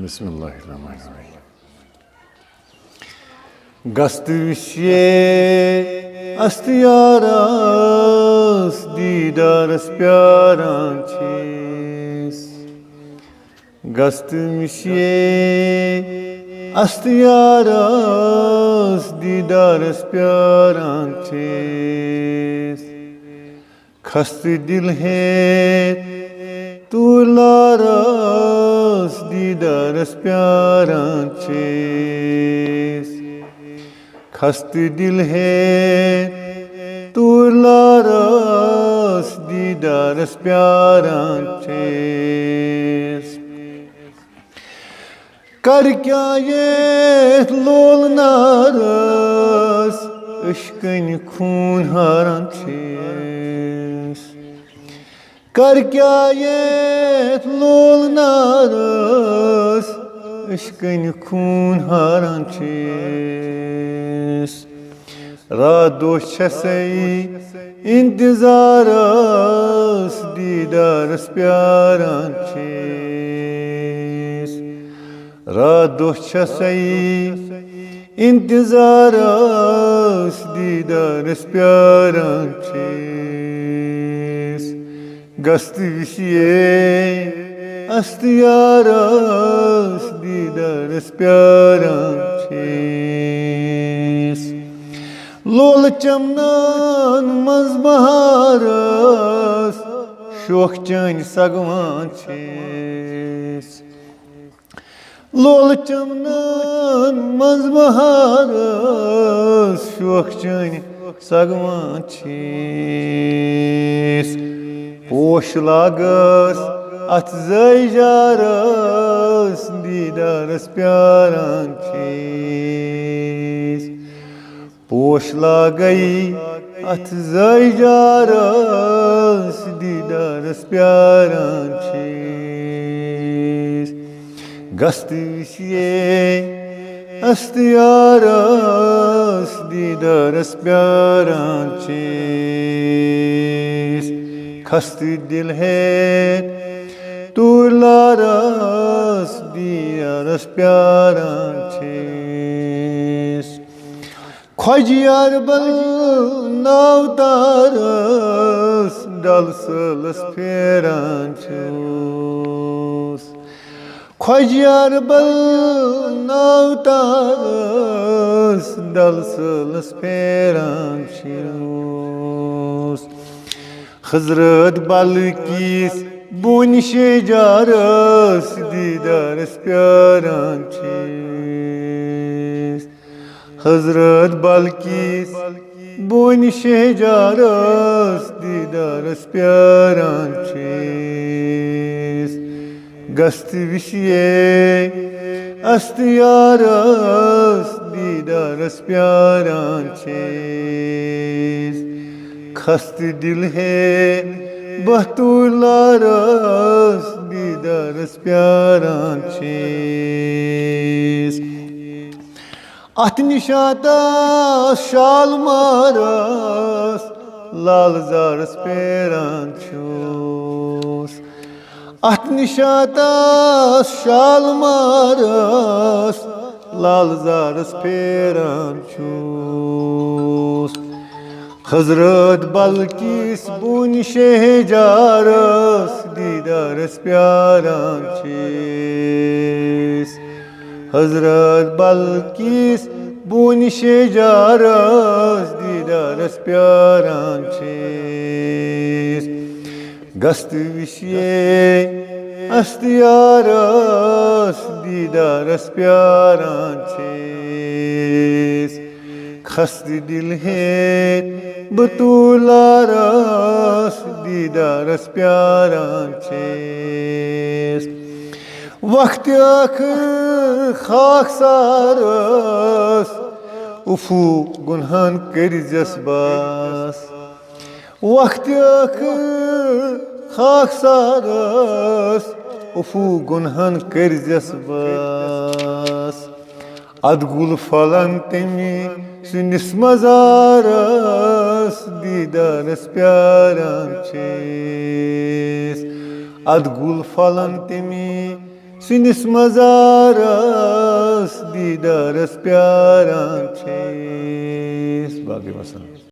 Bismillahirrahmanirrahim. Gastvisye astiyaras didaras pyaran çiz. Gastvisye astiyaras didaras pyaran çiz. Kasti dil hai tularas didaras pyaran çiz. Kasti dil hai tularas didaras pyaran çiz. Kar kya ye lol naras ışkın khun haran çiz. Kar kya ye lol naras ışkın khun haran çiz. Rado şasai intizaras didaras pyaran çiz. Rado şasai intizaras didaras pyaran çiz. Gastvisye astiyaras didaras pyaran çiz. Lol chamnan mazbaharas şoh chani sagwan çiz. Lol chamnan mazbaharas şoh chani sagwan çiz. Posh lagas at zayjaras didaras pyaran çiz. Posh lagai at zayjaras didaras pyaran çiz. Gastvisye astiyaras didaras pyaran çiz. Kasti dil hai tularas didaras pyaran çiz. Khwajiyar bal navtaras dalsalas pheran çiz. Khwajiyar bal navtaras dalsalas pheran çiz. Hazrat Balkis bun shejaras didaras pyaran çiz. Hazrat Balkis bun shejaras didaras pyaran çiz. Gastvisye astiyaras didaras pyaran çiz. Kasti dil hai bahtularas didaras pyaran çiz. At nishata shalmaras lal zaras pyaran çiz. At nishata shalmaras lal zaras pyaran çiz. Hazrat Balkis bun shejaras didaras pyaran çiz. Hazrat Balkis bun shejaras didaras pyaran çiz. Gastvisye astiyaras didaras pyaran çiz. Kasti dil hai batularas didaras pyaran çiz. Vakti akhir khaksaras ufu gunhan keriz bas. Vakti akhir khaksaras ufu gunhan keriz bas. Adgul falan temi sunis mazaras didaras pyaran çiz. Adgul falan temi سٲنِس مزارس دیٖدارس پیاران چھِ باقٕے وسلام.